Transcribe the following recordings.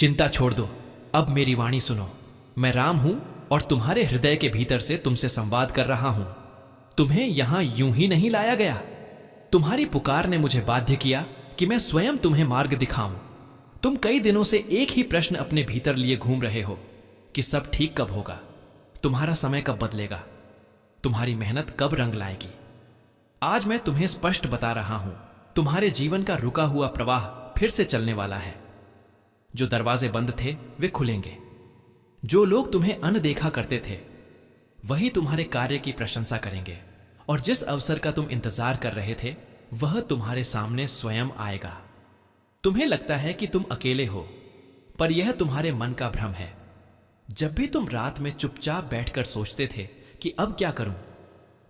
चिंता छोड़ दो, अब मेरी वाणी सुनो। मैं राम हूं और तुम्हारे हृदय के भीतर से तुमसे संवाद कर रहा हूं। तुम्हें यहां यूं ही नहीं लाया गया। तुम्हारी पुकार ने मुझे बाध्य किया कि मैं स्वयं तुम्हें मार्ग दिखाऊं। तुम कई दिनों से एक ही प्रश्न अपने भीतर लिए घूम रहे हो कि सब ठीक कब होगा, तुम्हारा समय कब बदलेगा, तुम्हारी मेहनत कब रंग लाएगी। आज मैं तुम्हें स्पष्ट बता रहा हूं, तुम्हारे जीवन का रुका हुआ प्रवाह फिर से चलने वाला है। जो दरवाजे बंद थे वे खुलेंगे। जो लोग तुम्हें अनदेखा करते थे वही तुम्हारे कार्य की प्रशंसा करेंगे, और जिस अवसर का तुम इंतजार कर रहे थे वह तुम्हारे सामने स्वयं आएगा। तुम्हें लगता है कि तुम अकेले हो, पर यह तुम्हारे मन का भ्रम है। जब भी तुम रात में चुपचाप बैठकर सोचते थे कि अब क्या करूं,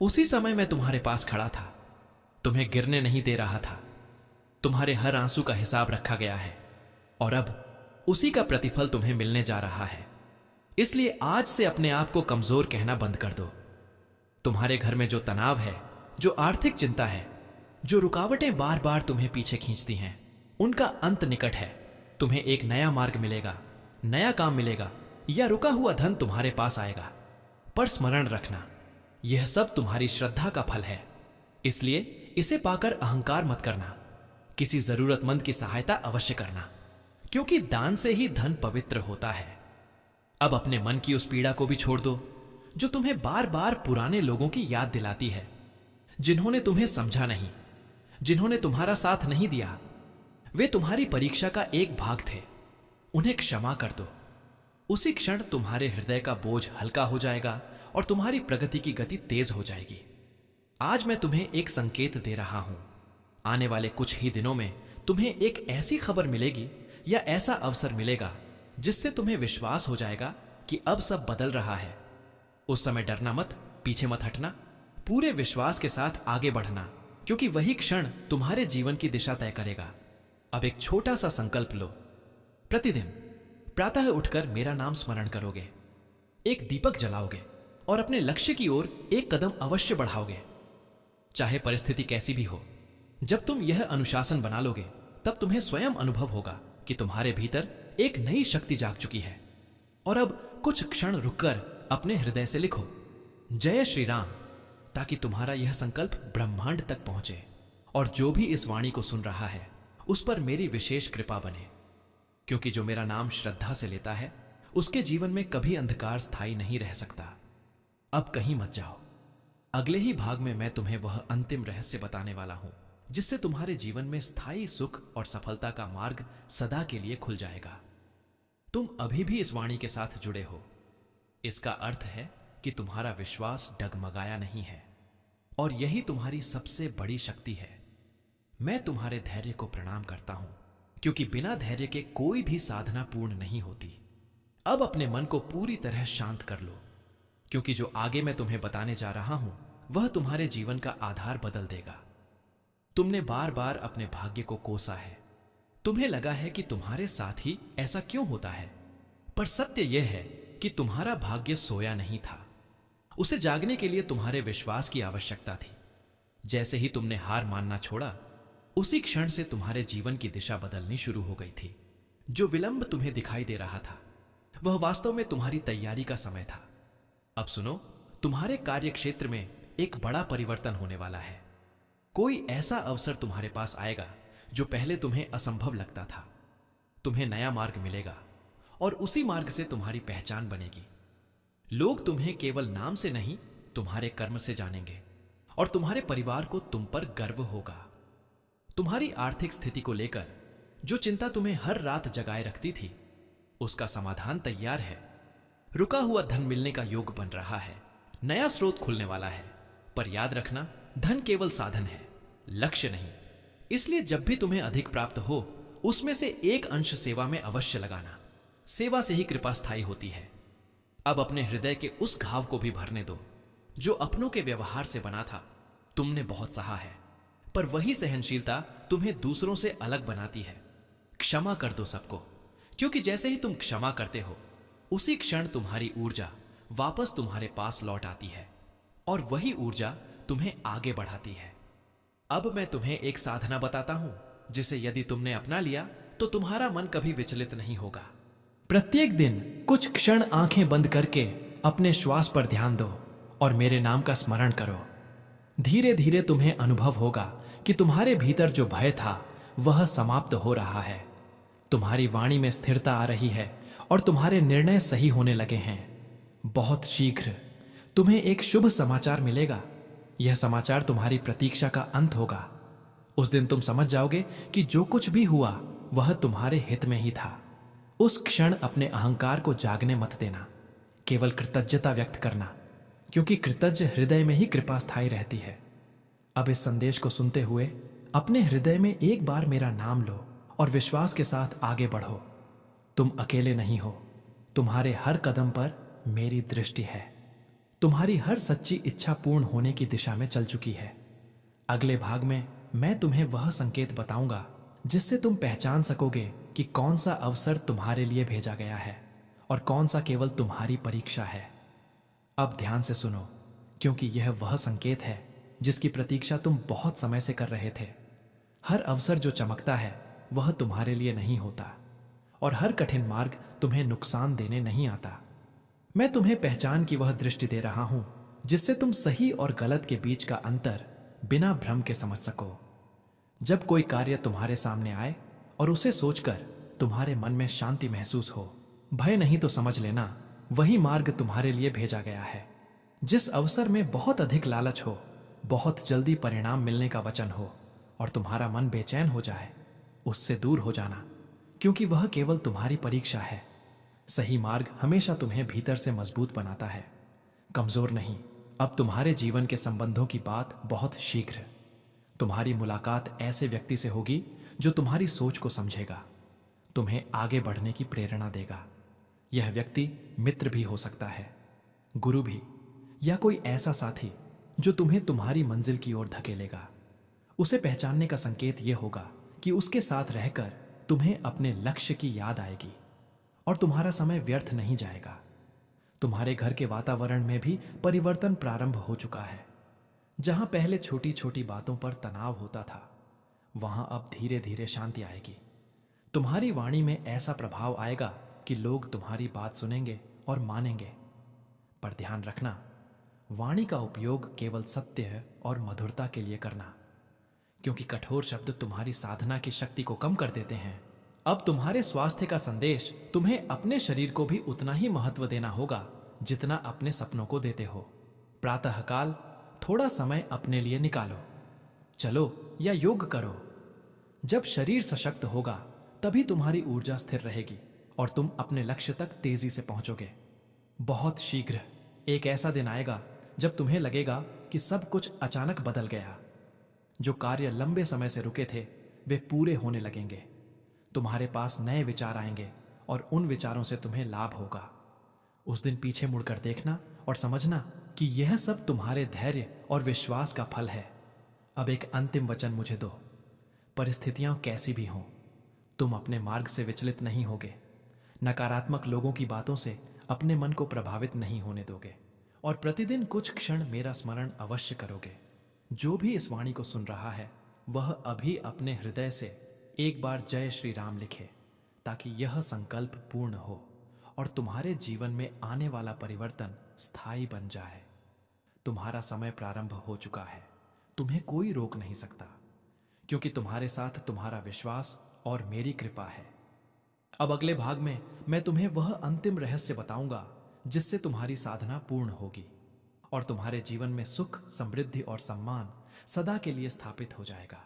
उसी समय मैं तुम्हारे पास खड़ा था, तुम्हें गिरने नहीं दे रहा था। तुम्हारे हर आंसू का हिसाब रखा गया है और अब उसी का प्रतिफल तुम्हें मिलने जा रहा है। इसलिए आज से अपने आप को कमजोर कहना बंद कर दो। तुम्हारे घर में जो तनाव है, जो आर्थिक चिंता है, जो रुकावटें बार बार तुम्हें पीछे खींचती हैं, उनका अंत निकट है। तुम्हें एक नया मार्ग मिलेगा, नया काम मिलेगा, या रुका हुआ धन तुम्हारे पास आएगा। पर स्मरण रखना, यह सब तुम्हारी श्रद्धा का फल है। इसलिए इसे पाकर अहंकार मत करना। किसी जरूरतमंद की सहायता अवश्य करना, क्योंकि दान से ही धन पवित्र होता है। अब अपने मन की उस पीड़ा को भी छोड़ दो जो तुम्हें बार बार पुराने लोगों की याद दिलाती है, जिन्होंने तुम्हें समझा नहीं, जिन्होंने तुम्हारा साथ नहीं दिया। वे तुम्हारी परीक्षा का एक भाग थे। उन्हें क्षमा कर दो। उसी क्षण तुम्हारे हृदय का बोझ हल्का हो जाएगा और तुम्हारी प्रगति की गति तेज हो जाएगी। आज मैं तुम्हें एक संकेत दे रहा हूं। आने वाले कुछ ही दिनों में तुम्हें एक ऐसी खबर मिलेगी या ऐसा अवसर मिलेगा जिससे तुम्हें विश्वास हो जाएगा कि अब सब बदल रहा है। उस समय डरना मत, पीछे मत हटना, पूरे विश्वास के साथ आगे बढ़ना, क्योंकि वही क्षण तुम्हारे जीवन की दिशा तय करेगा। अब एक छोटा सा संकल्प लो। प्रतिदिन प्रातः उठकर मेरा नाम स्मरण करोगे, एक दीपक जलाओगे और अपने लक्ष्य की ओर एक कदम अवश्य बढ़ाओगे, चाहे परिस्थिति कैसी भी हो। जब तुम यह अनुशासन बना लोगे तब तुम्हें स्वयं अनुभव होगा कि तुम्हारे भीतर एक नई शक्ति जाग चुकी है। और अब कुछ क्षण रुककर अपने हृदय से लिखो, जय श्री राम, ताकि तुम्हारा यह संकल्प ब्रह्मांड तक पहुंचे और जो भी इस वाणी को सुन रहा है उस पर मेरी विशेष कृपा बने। क्योंकि जो मेरा नाम श्रद्धा से लेता है उसके जीवन में कभी अंधकार स्थायी नहीं रह सकता। अब कहीं मत जाओ। अगले ही भाग में मैं तुम्हें वह अंतिम रहस्य बताने वाला हूं जिससे तुम्हारे जीवन में स्थायी सुख और सफलता का मार्ग सदा के लिए खुल जाएगा। तुम अभी भी इस वाणी के साथ जुड़े हो। इसका अर्थ है कि तुम्हारा विश्वास डगमगाया नहीं है, और यही तुम्हारी सबसे बड़ी शक्ति है। मैं तुम्हारे धैर्य को प्रणाम करता हूं, क्योंकि बिना धैर्य के कोई भी साधना पूर्ण नहीं होती। अब अपने मन को पूरी तरह शांत कर लो, क्योंकि जो आगे मैं तुम्हें बताने जा रहा हूं वह तुम्हारे जीवन का आधार बदल देगा। तुमने बार बार अपने भाग्य को कोसा है। तुम्हें लगा है कि तुम्हारे साथ ही ऐसा क्यों होता है, पर सत्य यह है कि तुम्हारा भाग्य सोया नहीं था। उसे जागने के लिए तुम्हारे विश्वास की आवश्यकता थी। जैसे ही तुमने हार मानना छोड़ा, उसी क्षण से तुम्हारे जीवन की दिशा बदलनी शुरू हो गई थी। जो विलंब तुम्हें दिखाई दे रहा था वह वास्तव में तुम्हारी तैयारी का समय था। अब सुनो, तुम्हारे कार्य क्षेत्र में एक बड़ा परिवर्तन होने वाला है। कोई ऐसा अवसर तुम्हारे पास आएगा जो पहले तुम्हें असंभव लगता था। तुम्हें नया मार्ग मिलेगा और उसी मार्ग से तुम्हारी पहचान बनेगी। लोग तुम्हें केवल नाम से नहीं, तुम्हारे कर्म से जानेंगे, और तुम्हारे परिवार को तुम पर गर्व होगा। तुम्हारी आर्थिक स्थिति को लेकर जो चिंता तुम्हें हर रात जगाए रखती थी, उसका समाधान तैयार है। रुका हुआ धन मिलने का योग बन रहा है। नया स्रोत खुलने वाला है। पर याद रखना, धन केवल साधन है, लक्ष्य नहीं। इसलिए जब भी तुम्हें अधिक प्राप्त हो, उसमें से एक अंश सेवा में अवश्य लगाना। सेवा से ही कृपा स्थायी होती है। अब अपने हृदय के उस घाव को भी भरने दो जो अपनों के व्यवहार से बना था। तुमने बहुत सहा है, पर वही सहनशीलता तुम्हें दूसरों से अलग बनाती है। क्षमा कर दो सबको, क्योंकि जैसे ही तुम क्षमा करते हो, उसी क्षण तुम्हारी ऊर्जा वापस तुम्हारे पास लौट आती है, और वही ऊर्जा तुम्हें आगे बढ़ाती है। अब मैं तुम्हें एक साधना बताता हूं, जिसे यदि तुमने अपना लिया तो तुम्हारा मन कभी विचलित नहीं होगा। प्रत्येक दिन कुछ क्षण आंखें बंद करके अपने श्वास पर ध्यान दो और मेरे नाम का स्मरण करो। धीरे धीरे तुम्हें अनुभव होगा कि तुम्हारे भीतर जो भय था वह समाप्त हो रहा है। तुम्हारी वाणी में स्थिरता आ रही है और तुम्हारे निर्णय सही होने लगे हैं। बहुत शीघ्र तुम्हें एक शुभ समाचार मिलेगा। यह समाचार तुम्हारी प्रतीक्षा का अंत होगा। उस दिन तुम समझ जाओगे कि जो कुछ भी हुआ वह तुम्हारे हित में ही था। उस क्षण अपने अहंकार को जागने मत देना, केवल कृतज्ञता व्यक्त करना, क्योंकि कृतज्ञ हृदय में ही कृपा स्थायी रहती है। अब इस संदेश को सुनते हुए अपने हृदय में एक बार मेरा नाम लो और विश्वास के साथ आगे बढ़ो। तुम अकेले नहीं हो। तुम्हारे हर कदम पर मेरी दृष्टि है। तुम्हारी हर सच्ची इच्छा पूर्ण होने की दिशा में चल चुकी है। अगले भाग में मैं तुम्हें वह संकेत बताऊंगा जिससे तुम पहचान सकोगे कि कौन सा अवसर तुम्हारे लिए भेजा गया है और कौन सा केवल तुम्हारी परीक्षा है। अब ध्यान से सुनो, क्योंकि यह वह संकेत है जिसकी प्रतीक्षा तुम बहुत समय से कर रहे थे। हर अवसर जो चमकता है वह तुम्हारे लिए नहीं होता और हर कठिन मार्ग तुम्हें नुकसान देने नहीं आता। मैं तुम्हें पहचान की वह दृष्टि दे रहा हूं जिससे तुम सही और गलत के बीच का अंतर बिना भ्रम के समझ सको। जब कोई कार्य तुम्हारे सामने आए और उसे सोचकर तुम्हारे मन में शांति महसूस हो, भय नहीं तो समझ लेना वही मार्ग तुम्हारे लिए भेजा गया है। जिस अवसर में बहुत अधिक लालच हो, बहुत जल्दी परिणाम मिलने का वचन हो और तुम्हारा मन बेचैन हो जाए, उससे दूर हो जाना, क्योंकि वह केवल तुम्हारी परीक्षा है। सही मार्ग हमेशा तुम्हें भीतर से मजबूत बनाता है, कमजोर नहीं। अब तुम्हारे जीवन के संबंधों की बात बहुत शीघ्र। तुम्हारी मुलाकात ऐसे व्यक्ति से होगी जो तुम्हारी सोच को समझेगा, तुम्हें आगे बढ़ने की प्रेरणा देगा। यह व्यक्ति मित्र भी हो सकता है, गुरु भी, या कोई ऐसा साथी जो तुम्हें तुम्हारी मंजिल की ओर धकेलेगा। उसे पहचानने का संकेत यह होगा कि उसके साथ रहकर तुम्हें अपने लक्ष्य की याद आएगी और तुम्हारा समय व्यर्थ नहीं जाएगा। तुम्हारे घर के वातावरण में भी परिवर्तन प्रारंभ हो चुका है। जहां पहले छोटी छोटी बातों पर तनाव होता था, वहां अब धीरे धीरे शांति आएगी। तुम्हारी वाणी में ऐसा प्रभाव आएगा कि लोग तुम्हारी बात सुनेंगे और मानेंगे। पर ध्यान रखना, वाणी का उपयोग केवल सत्य और मधुरता के लिए करना, क्योंकि कठोर शब्द तुम्हारी साधना की शक्ति को कम कर देते हैं। अब तुम्हारे स्वास्थ्य का संदेश तुम्हें अपने शरीर को भी उतना ही महत्व देना होगा जितना अपने सपनों को देते हो। प्रातःकाल थोड़ा समय अपने लिए निकालो, चलो या योग करो। जब शरीर सशक्त होगा तभी तुम्हारी ऊर्जा स्थिर रहेगी और तुम अपने लक्ष्य तक तेजी से पहुंचोगे। बहुत शीघ्र एक ऐसा दिन आएगा जब तुम्हें लगेगा कि सब कुछ अचानक बदल गया। जो कार्य लंबे समय से रुके थे वे पूरे होने लगेंगे। तुम्हारे पास नए विचार आएंगे और उन विचारों से तुम्हें लाभ होगा। उस दिन पीछे मुड़कर देखना और समझना कि यह सब तुम्हारे धैर्य और विश्वास का फल है। अब एक अंतिम वचन मुझे दो। परिस्थितियां कैसी भी हों, तुम अपने मार्ग से विचलित नहीं होगे। नकारात्मक लोगों की बातों से अपने मन को प्रभावित नहीं होने दोगे और प्रतिदिन कुछ क्षण मेरा स्मरण अवश्य करोगे। जो भी इस वाणी को सुन रहा है वह अभी अपने हृदय से एक बार जय श्री राम लिखे, ताकि यह संकल्प पूर्ण हो और तुम्हारे जीवन में आने वाला परिवर्तन स्थायी बन जाए। तुम्हारा समय प्रारंभ हो चुका है। तुम्हें कोई रोक नहीं सकता, क्योंकि तुम्हारे साथ तुम्हारा विश्वास और मेरी कृपा है। अब अगले भाग में मैं तुम्हें वह अंतिम रहस्य बताऊंगा जिससे तुम्हारी साधना पूर्ण होगी और तुम्हारे जीवन में सुख, समृद्धि और सम्मान सदा के लिए स्थापित हो जाएगा।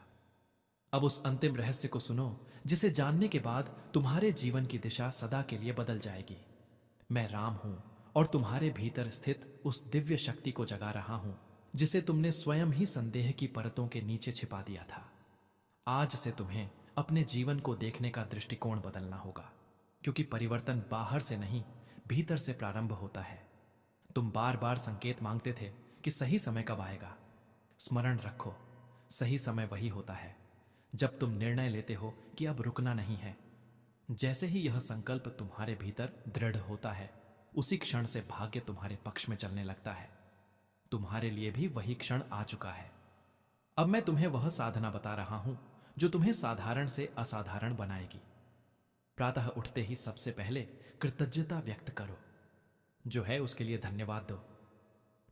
अब उस अंतिम रहस्य को सुनो जिसे जानने के बाद तुम्हारे जीवन की दिशा सदा के लिए बदल जाएगी। मैं राम हूं और तुम्हारे भीतर स्थित उस दिव्य शक्ति को जगा रहा हूं जिसे तुमने स्वयं ही संदेह की परतों के नीचे छिपा दिया था। आज से तुम्हें अपने जीवन को देखने का दृष्टिकोण बदलना होगा, क्योंकि परिवर्तन बाहर से नहीं भीतर से प्रारंभ होता है। तुम बार बार संकेत मांगते थे कि सही समय कब आएगा। स्मरण रखो, सही समय वही होता है जब तुम निर्णय लेते हो कि अब रुकना नहीं है। जैसे ही यह संकल्प तुम्हारे भीतर दृढ़ होता है, उसी क्षण से भाग्य तुम्हारे पक्ष में चलने लगता है। तुम्हारे लिए भी वही क्षण आ चुका है। अब मैं तुम्हें वह साधना बता रहा हूं जो तुम्हें साधारण से असाधारण बनाएगी। प्रातः उठते ही सबसे पहले कृतज्ञता व्यक्त करो। जो है उसके लिए धन्यवाद दो।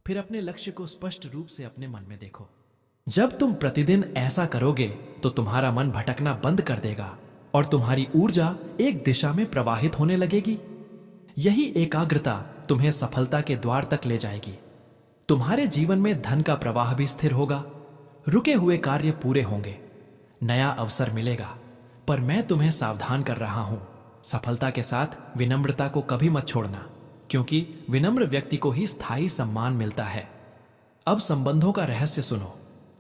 फिर अपने लक्ष्य को स्पष्ट रूप से अपने मन में देखो। जब तुम प्रतिदिन ऐसा करोगे तो तुम्हारा मन भटकना बंद कर देगा और तुम्हारी ऊर्जा एक दिशा में प्रवाहित होने लगेगी। यही एकाग्रता तुम्हें सफलता के द्वार तक ले जाएगी। तुम्हारे जीवन में धन का प्रवाह भी स्थिर होगा। रुके हुए कार्य पूरे होंगे। नया अवसर मिलेगा। पर मैं तुम्हें सावधान कर रहा हूं, सफलता के साथ विनम्रता को कभी मत छोड़ना, क्योंकि विनम्र व्यक्ति को ही स्थायी सम्मान मिलता है। अब संबंधों का रहस्य सुनो।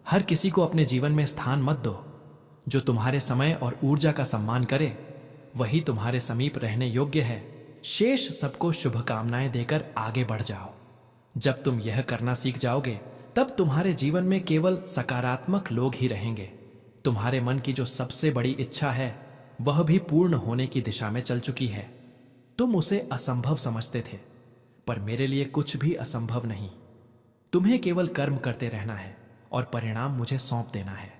हर किसी को अपने जीवन में स्थान मत दो। जो तुम्हारे समय और ऊर्जा का सम्मान करे वही तुम्हारे समीप रहने योग्य है। शेष सबको शुभकामनाएं देकर आगे बढ़ जाओ। जब तुम यह करना सीख जाओगे तब तुम्हारे जीवन में केवल सकारात्मक लोग ही रहेंगे। तुम्हारे मन की जो सबसे बड़ी इच्छा है वह भी पूर्ण होने की दिशा में चल चुकी है। तुम उसे असंभव समझते थे, पर मेरे लिए कुछ भी असंभव नहीं। तुम्हें केवल कर्म करते रहना है और परिणाम मुझे सौंप देना है।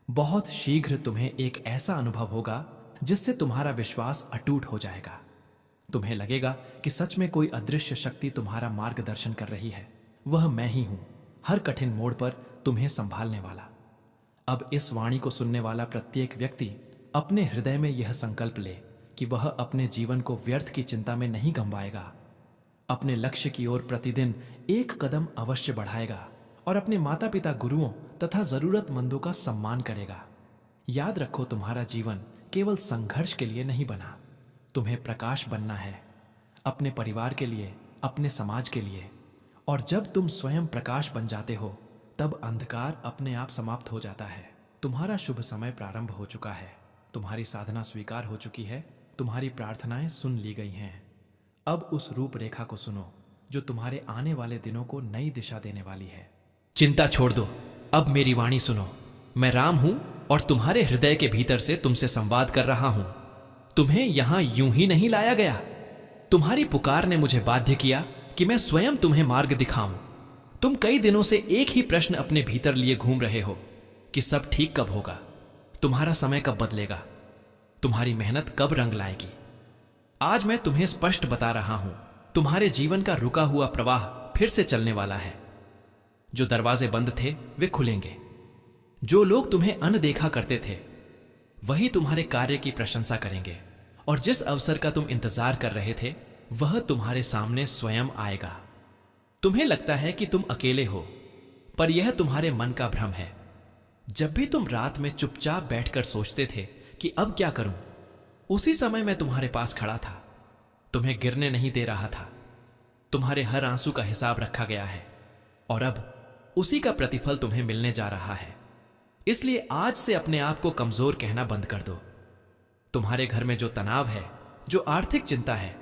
बहुत शीघ्र तुम्हें एक ऐसा अनुभव होगा जिससे तुम्हारा विश्वास अटूट हो जाएगा। तुम्हें लगेगा कि सच में कोई अदृश्य शक्ति तुम्हारा मार्गदर्शन कर रही है। वह मैं ही हूं, हर कठिन मोड़ पर तुम्हें संभालने वाला। अब इस वाणी को सुनने वाला प्रत्येक व्यक्ति अपने हृदय में यह संकल्प ले कि वह अपने जीवन को व्यर्थ की चिंता में नहीं गंवाएगा। अपने लक्ष्य की ओर प्रतिदिन एक कदम अवश्य बढ़ाएगा और अपने माता पिता, गुरुओं तथा जरूरतमंदों का सम्मान करेगा। याद रखो, तुम्हारा जीवन केवल संघर्ष के लिए नहीं बना। तुम्हें प्रकाश बनना है, अपने परिवार के लिए, अपने समाज के लिए। और जब तुम स्वयं प्रकाश बन जाते हो तब अंधकार अपने आप समाप्त हो जाता है। तुम्हारा शुभ समय प्रारंभ हो चुका है। तुम्हारी साधना स्वीकार हो चुकी है। तुम्हारी प्रार्थनाएं सुन ली गई हैं। अब उस रूपरेखा को सुनो जो तुम्हारे आने वाले दिनों को नई दिशा देने वाली है। चिंता छोड़ दो, अब मेरी वाणी सुनो। मैं राम हूं और तुम्हारे हृदय के भीतर से तुमसे संवाद कर रहा हूं। तुम्हें यहां यूं ही नहीं लाया गया। तुम्हारी पुकार ने मुझे बाध्य किया कि मैं स्वयं तुम्हें मार्ग दिखाऊं। तुम कई दिनों से एक ही प्रश्न अपने भीतर लिए घूम रहे हो कि सब ठीक कब होगा, तुम्हारा समय कब बदलेगा, तुम्हारी मेहनत कब रंग लाएगी। आज मैं तुम्हें स्पष्ट बता रहा हूं, तुम्हारे जीवन का रुका हुआ प्रवाह फिर से चलने वाला है। जो दरवाजे बंद थे वे खुलेंगे। जो लोग तुम्हें अनदेखा करते थे वही तुम्हारे कार्य की प्रशंसा करेंगे, और जिस अवसर का तुम इंतजार कर रहे थे वह तुम्हारे सामने स्वयं आएगा। तुम्हें लगता है कि तुम अकेले हो, पर यह तुम्हारे मन का भ्रम है। जब भी तुम रात में चुपचाप बैठकर सोचते थे कि अब क्या करूं, उसी समय मैं तुम्हारे पास खड़ा था। तुम्हें गिरने नहीं दे रहा था। तुम्हारे हर आंसू का हिसाब रखा गया है और अब उसी का प्रतिफल तुम्हें मिलने जा रहा है। इसलिए आज से अपने आप को कमजोर कहना बंद कर दो। तुम्हारे घर में जो तनाव है, जो आर्थिक चिंता है,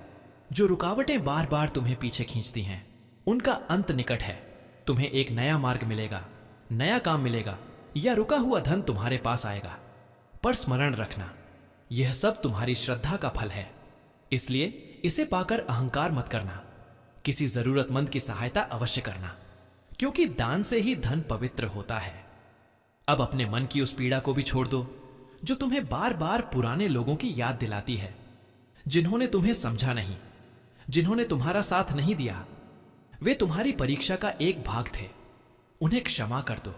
जो रुकावटें बार बार तुम्हें पीछे खींचती हैं, उनका अंत निकट है। तुम्हें एक नया मार्ग मिलेगा, नया काम मिलेगा या रुका हुआ धन तुम्हारे पास आएगा। पर स्मरण रखना, यह सब तुम्हारी श्रद्धा का फल है। इसलिए इसे पाकर अहंकार मत करना। किसी जरूरतमंद की सहायता अवश्य करना, क्योंकि दान से ही धन पवित्र होता है। अब अपने मन की उस पीड़ा को भी छोड़ दो जो तुम्हें बार बार पुराने लोगों की याद दिलाती है, जिन्होंने तुम्हें समझा नहीं, जिन्होंने तुम्हारा साथ नहीं दिया। वे तुम्हारी परीक्षा का एक भाग थे। उन्हें क्षमा कर दो।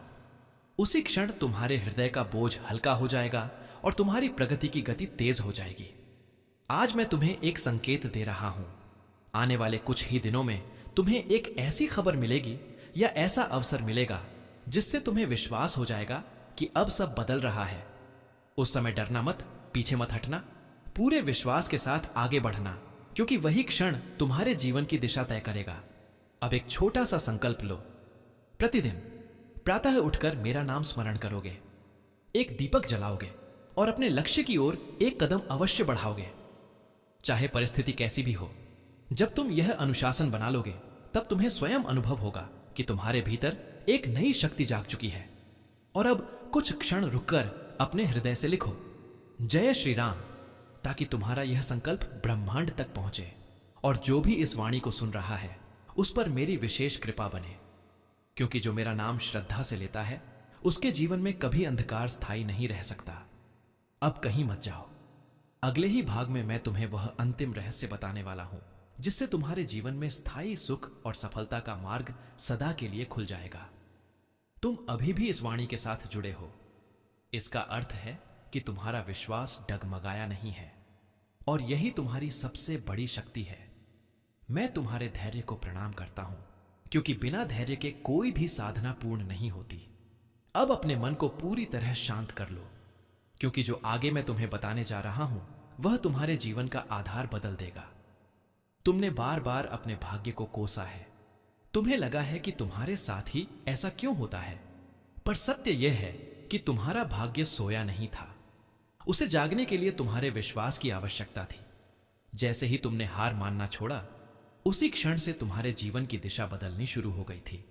उसी क्षण तुम्हारे हृदय का बोझ हल्का हो जाएगा और तुम्हारी प्रगति की गति तेज हो जाएगी। आज मैं तुम्हें एक संकेत दे रहा हूं। आने वाले कुछ ही दिनों में तुम्हें एक ऐसी खबर मिलेगी या ऐसा अवसर मिलेगा जिससे तुम्हें विश्वास हो जाएगा कि अब सब बदल रहा है। उस समय डरना मत, पीछे मत हटना, पूरे विश्वास के साथ आगे बढ़ना, क्योंकि वही क्षण तुम्हारे जीवन की दिशा तय करेगा। अब एक छोटा सा संकल्प लो। प्रतिदिन प्रातः उठकर मेरा नाम स्मरण करोगे, एक दीपक जलाओगे और अपने लक्ष्य की ओर एक कदम अवश्य बढ़ाओगे, चाहे परिस्थिति कैसी भी हो। जब तुम यह अनुशासन बना लोगे तब तुम्हें स्वयं अनुभव होगा कि तुम्हारे भीतर एक नई शक्ति जाग चुकी है। और अब कुछ क्षण रुककर अपने हृदय से लिखो, जय श्री राम, ताकि तुम्हारा यह संकल्प ब्रह्मांड तक पहुंचे और जो भी इस वाणी को सुन रहा है उस पर मेरी विशेष कृपा बने। क्योंकि जो मेरा नाम श्रद्धा से लेता है उसके जीवन में कभी अंधकार स्थायी नहीं रह सकता। अब कहीं मत जाओ, अगले ही भाग में मैं तुम्हें वह अंतिम रहस्य बताने वाला हूं जिससे तुम्हारे जीवन में स्थायी सुख और सफलता का मार्ग सदा के लिए खुल जाएगा। तुम अभी भी इस वाणी के साथ जुड़े हो, इसका अर्थ है कि तुम्हारा विश्वास डगमगाया नहीं है और यही तुम्हारी सबसे बड़ी शक्ति है। मैं तुम्हारे धैर्य को प्रणाम करता हूं क्योंकि बिना धैर्य के कोई भी साधना पूर्ण नहीं होती। अब अपने मन को पूरी तरह शांत कर लो क्योंकि जो आगे मैं तुम्हें बताने जा रहा हूं वह तुम्हारे जीवन का आधार बदल देगा। तुमने बार बार अपने भाग्य को कोसा है, तुम्हें लगा है कि तुम्हारे साथ ही ऐसा क्यों होता है, पर सत्य यह है कि तुम्हारा भाग्य सोया नहीं था, उसे जागने के लिए तुम्हारे विश्वास की आवश्यकता थी। जैसे ही तुमने हार मानना छोड़ा, उसी क्षण से तुम्हारे जीवन की दिशा बदलनी शुरू हो गई थी।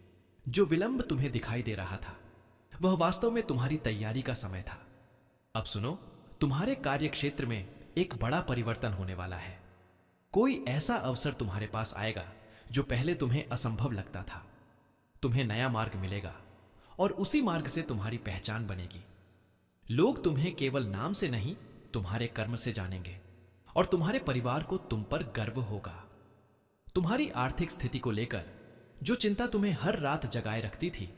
जो विलंब तुम्हें दिखाई दे रहा था वह वास्तव में तुम्हारी तैयारी का समय था। अब सुनो, तुम्हारे कार्य क्षेत्र में एक बड़ा परिवर्तन होने वाला है। कोई ऐसा अवसर तुम्हारे पास आएगा जो पहले तुम्हें असंभव लगता था। तुम्हें नया मार्ग मिलेगा और उसी मार्ग से तुम्हारी पहचान बनेगी। लोग तुम्हें केवल नाम से नहीं, तुम्हारे कर्म से जानेंगे और तुम्हारे परिवार को तुम पर गर्व होगा। तुम्हारी आर्थिक स्थिति को लेकर जो चिंता तुम्हें हर रात जगाए रखती थी,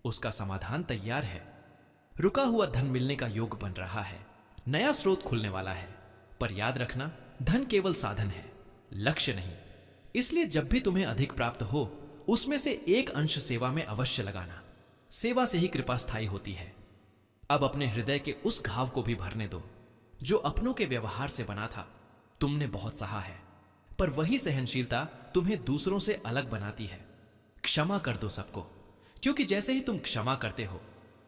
उसका समाधान तैयार है। रुका हुआ धन मिलने का योग बन रहा है, नया स्रोत खुलने वाला है। पर याद रखना, धन केवल साधन है, लक्ष्य नहीं। इसलिए जब भी तुम्हें अधिक प्राप्त हो, उसमें से एक अंश सेवा में अवश्य लगाना। सेवा से ही कृपा स्थायी होती है। अब अपने हृदय के उस घाव को भी भरने दो जो अपनों के व्यवहार से बना था। तुमने बहुत सहा है, पर वही सहनशीलता तुम्हें दूसरों से अलग बनाती है। क्षमा कर दो सबको, क्योंकि जैसे ही तुम क्षमा करते हो,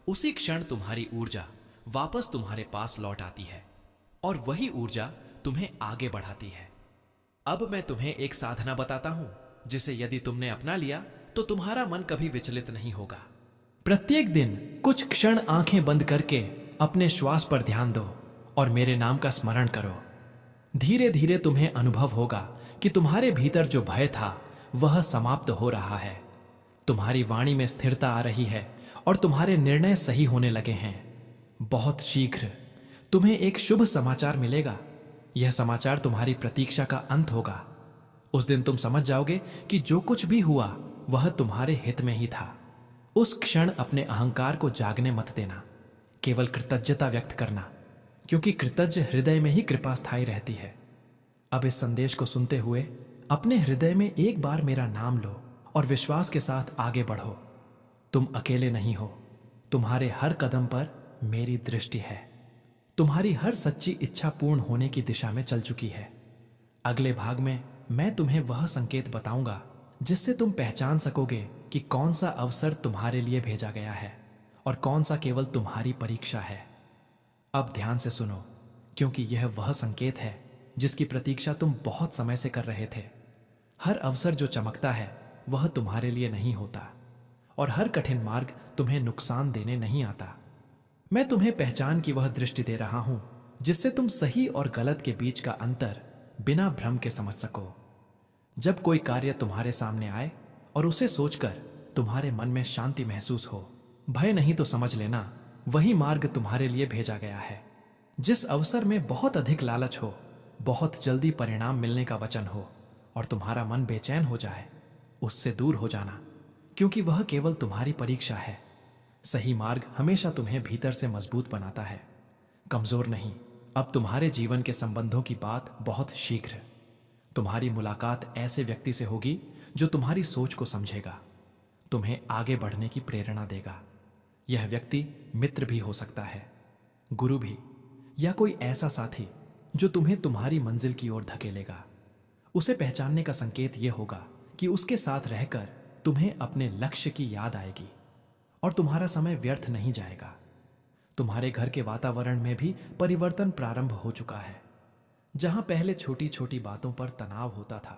उसी क्षण तुम्हारी ऊर्जा वापस तुम्हारे पास लौट आती है और वही ऊर्जा तुम्हें आगे बढ़ाती है। अब मैं तुम्हें एक साधना बताता हूं जिसे यदि तुमने अपना लिया तो तुम्हारा मन कभी विचलित नहीं होगा। प्रत्येक दिन कुछ क्षण आंखें बंद करके अपने श्वास पर ध्यान दो और मेरे नाम का स्मरण करो। धीरे धीरे तुम्हें अनुभव होगा कि तुम्हारे भीतर जो भय था वह समाप्त हो रहा है। तुम्हारी वाणी में स्थिरता आ रही है और तुम्हारे निर्णय सही होने लगे हैं। बहुत शीघ्र तुम्हें एक शुभ समाचार मिलेगा। यह समाचार तुम्हारी प्रतीक्षा का अंत होगा। उस दिन तुम समझ जाओगे कि जो कुछ भी हुआ वह तुम्हारे हित में ही था। उस क्षण अपने अहंकार को जागने मत देना, केवल कृतज्ञता व्यक्त करना, क्योंकि कृतज्ञ हृदय में ही कृपा स्थायी रहती है। अब इस संदेश को सुनते हुए अपने हृदय में एक बार मेरा नाम लो और विश्वास के साथ आगे बढ़ो। तुम अकेले नहीं हो, तुम्हारे हर कदम पर मेरी दृष्टि है। तुम्हारी हर सच्ची इच्छा पूर्ण होने की दिशा में चल चुकी है। अगले भाग में मैं तुम्हें वह संकेत बताऊंगा जिससे तुम पहचान सकोगे कि कौन सा अवसर तुम्हारे लिए भेजा गया है और कौन सा केवल तुम्हारी परीक्षा है। अब ध्यान से सुनो, क्योंकि यह वह संकेत है जिसकी प्रतीक्षा तुम बहुत समय से कर रहे थे। हर अवसर जो चमकता है वह तुम्हारे लिए नहीं होता और हर कठिन मार्ग तुम्हें नुकसान देने नहीं आता। मैं तुम्हें पहचान की वह दृष्टि दे रहा हूं जिससे तुम सही और गलत के बीच का अंतर बिना भ्रम के समझ सको। जब कोई कार्य तुम्हारे सामने आए और उसे सोचकर तुम्हारे मन में शांति महसूस हो, भय नहीं तो समझ लेना वही मार्ग तुम्हारे लिए भेजा गया है। जिस अवसर में बहुत अधिक लालच हो, बहुत जल्दी परिणाम मिलने का वचन हो और तुम्हारा मन बेचैन हो जाए, उससे दूर हो जाना, क्योंकि वह केवल तुम्हारी परीक्षा है। सही मार्ग हमेशा तुम्हें भीतर से मजबूत बनाता है, कमजोर नहीं। अब तुम्हारे जीवन के संबंधों की बात बहुत शीघ्र। तुम्हारी मुलाकात ऐसे व्यक्ति से होगी जो तुम्हारी सोच को समझेगा, तुम्हें आगे बढ़ने की प्रेरणा देगा। यह व्यक्ति मित्र भी हो सकता है, गुरु भी, या कोई ऐसा साथी जो तुम्हें तुम्हारी मंजिल की ओर धकेलेगा। उसे पहचानने का संकेत यह होगा कि उसके साथ रहकर तुम्हें अपने लक्ष्य की याद आएगी और तुम्हारा समय व्यर्थ नहीं जाएगा। तुम्हारे घर के वातावरण में भी परिवर्तन प्रारंभ हो चुका है। जहां पहले छोटी छोटी बातों पर तनाव होता था,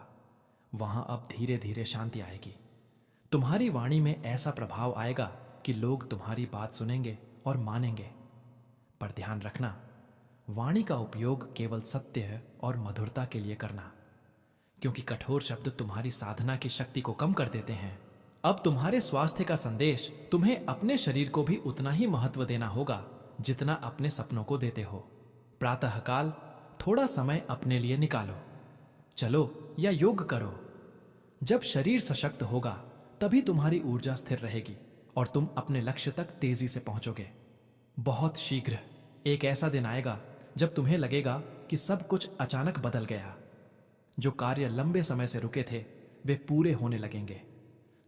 वहां अब धीरे धीरे शांति आएगी। तुम्हारी वाणी में ऐसा प्रभाव आएगा कि लोग तुम्हारी बात सुनेंगे और मानेंगे। पर ध्यान रखना, वाणी का उपयोग केवल सत्य और मधुरता के लिए करना, क्योंकि कठोर शब्द तुम्हारी साधना की शक्ति को कम कर देते हैं। अब तुम्हारे स्वास्थ्य का संदेश तुम्हें अपने शरीर को भी उतना ही महत्व देना होगा जितना अपने सपनों को देते हो। प्रातःकाल थोड़ा समय अपने लिए निकालो। चलो या योग करो। जब शरीर सशक्त होगा तभी तुम्हारी ऊर्जा स्थिर रहेगी और तुम अपने लक्ष्य तक तेजी से पहुंचोगे। बहुत शीघ्र एक ऐसा दिन आएगा जब तुम्हें लगेगा कि सब कुछ अचानक बदल गया। जो कार्य लंबे समय से रुके थे वे पूरे होने लगेंगे।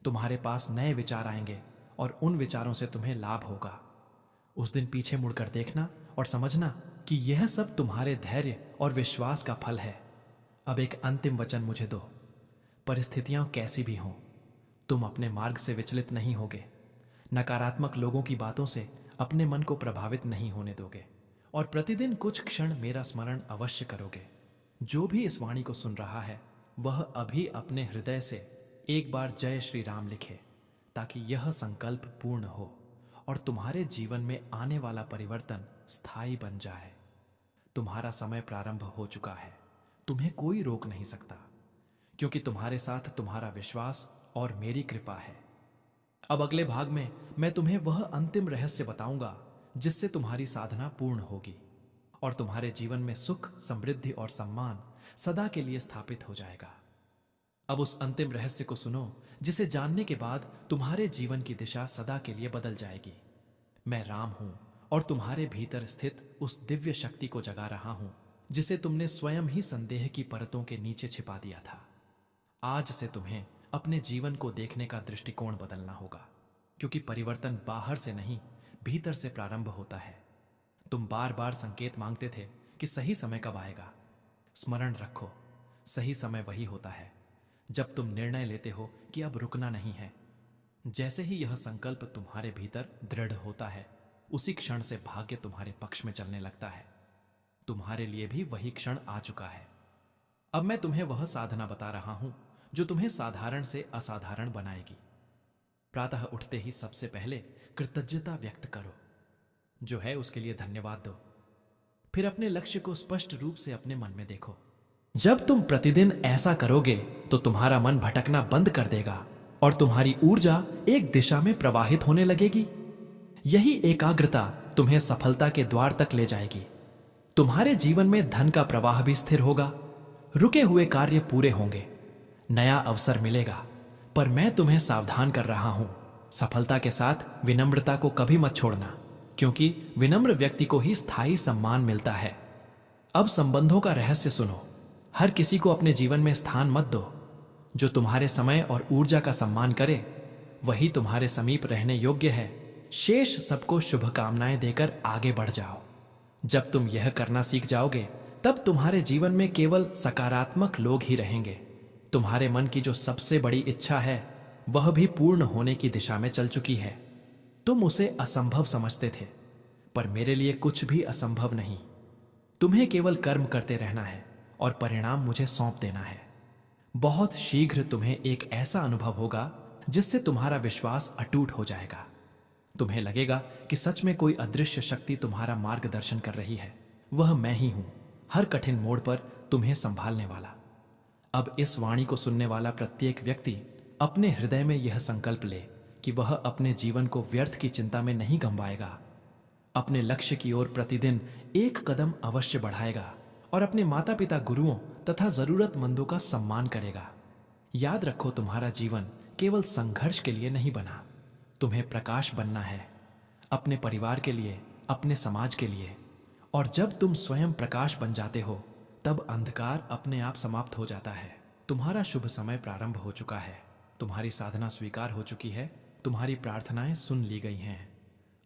तुम्हारे पास नए विचार आएंगे और उन विचारों से तुम्हें लाभ होगा। उस दिन पीछे मुड़कर देखना और समझना कि यह सब तुम्हारे धैर्य और विश्वास का फल है। अब एक अंतिम वचन मुझे दो। परिस्थितियां कैसी भी हों, तुम अपने मार्ग से विचलित नहीं होगे। नकारात्मक लोगों की बातों से अपने मन को प्रभावित नहीं होने दोगे और प्रतिदिन कुछ क्षण मेरा स्मरण अवश्य करोगे। जो भी इस वाणी को सुन रहा है वह अभी अपने हृदय से एक बार जय श्री राम लिखे, ताकि यह संकल्प पूर्ण हो और तुम्हारे जीवन में आने वाला परिवर्तन स्थायी बन जाए। तुम्हारा समय प्रारंभ हो चुका है। तुम्हें कोई रोक नहीं सकता, क्योंकि तुम्हारे साथ तुम्हारा विश्वास और मेरी कृपा है। अब अगले भाग में मैं तुम्हें वह अंतिम रहस्य बताऊंगा जिससे तुम्हारी साधना पूर्ण होगी और तुम्हारे जीवन में सुख, समृद्धि और सम्मान सदा के लिए स्थापित हो जाएगा। अब उस अंतिम रहस्य को सुनो जिसे जानने के बाद तुम्हारे जीवन की दिशा सदा के लिए बदल जाएगी। मैं राम हूं और तुम्हारे भीतर स्थित उस दिव्य शक्ति को जगा रहा हूं जिसे तुमने स्वयं ही संदेह की परतों के नीचे छिपा दिया था। आज से तुम्हें अपने जीवन को देखने का दृष्टिकोण बदलना होगा, क्योंकि परिवर्तन बाहर से नहीं भीतर से प्रारंभ होता है। तुम बार बार संकेत मांगते थे कि सही समय कब आएगा। स्मरण रखो, सही समय वही होता है जब तुम निर्णय लेते हो कि अब रुकना नहीं है। जैसे ही यह संकल्प तुम्हारे भीतर दृढ़ होता है, उसी क्षण से भाग्य तुम्हारे पक्ष में चलने लगता है। तुम्हारे लिए भी वही क्षण आ चुका है। अब मैं तुम्हें वह साधना बता रहा हूं जो तुम्हें साधारण से असाधारण बनाएगी। प्रातः उठते ही सबसे पहले कृतज्ञता व्यक्त करो, जो है उसके लिए धन्यवाद दो। फिर अपने लक्ष्य को स्पष्ट रूप से अपने मन में देखो। जब तुम प्रतिदिन ऐसा करोगे तो तुम्हारा मन भटकना बंद कर देगा और तुम्हारी ऊर्जा एक दिशा में प्रवाहित होने लगेगी। यही एकाग्रता तुम्हें सफलता के द्वार तक ले जाएगी। तुम्हारे जीवन में धन का प्रवाह भी स्थिर होगा, रुके हुए कार्य पूरे होंगे, नया अवसर मिलेगा। पर मैं तुम्हें सावधान कर रहा हूं, सफलता के साथ विनम्रता को कभी मत छोड़ना, क्योंकि विनम्र व्यक्ति को ही स्थायी सम्मान मिलता है। अब संबंधों का रहस्य सुनो। हर किसी को अपने जीवन में स्थान मत दो। जो तुम्हारे समय और ऊर्जा का सम्मान करे वही तुम्हारे समीप रहने योग्य है। शेष सबको शुभकामनाएं देकर आगे बढ़ जाओ। जब तुम यह करना सीख जाओगे तब तुम्हारे जीवन में केवल सकारात्मक लोग ही रहेंगे। तुम्हारे मन की जो सबसे बड़ी इच्छा है वह भी पूर्ण होने की दिशा में चल चुकी है। तुम उसे असंभव समझते थे, पर मेरे लिए कुछ भी असंभव नहीं। तुम्हें केवल कर्म करते रहना है और परिणाम मुझे सौंप देना है। बहुत शीघ्र तुम्हें एक ऐसा अनुभव होगा जिससे तुम्हारा विश्वास अटूट हो जाएगा। तुम्हें लगेगा कि सच में कोई अदृश्य शक्ति तुम्हारा मार्गदर्शन कर रही है। वह मैं ही हूं, हर कठिन मोड़ पर तुम्हें संभालने वाला। अब इस वाणी को सुनने वाला प्रत्येक व्यक्ति अपने हृदय में यह संकल्प ले कि वह अपने जीवन को व्यर्थ की चिंता में नहीं गंवाएगा। अपने लक्ष्य की ओर प्रतिदिन एक कदम अवश्य बढ़ाएगा और अपने माता पिता, गुरुओं तथा जरूरतमंदों का सम्मान करेगा। याद रखो, तुम्हारा जीवन केवल संघर्ष के लिए नहीं बना। तुम्हें प्रकाश बनना है, अपने परिवार के लिए, अपने समाज के लिए। और जब तुम स्वयं प्रकाश बन जाते हो तब अंधकार अपने आप समाप्त हो जाता है। तुम्हारा शुभ समय प्रारंभ हो चुका है। तुम्हारी साधना स्वीकार हो चुकी है। तुम्हारी प्रार्थनाएं सुन ली गई हैं।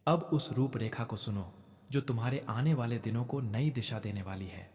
अब उस रूपरेखा को सुनो जो तुम्हारे आने वाले दिनों को नई दिशा देने वाली है।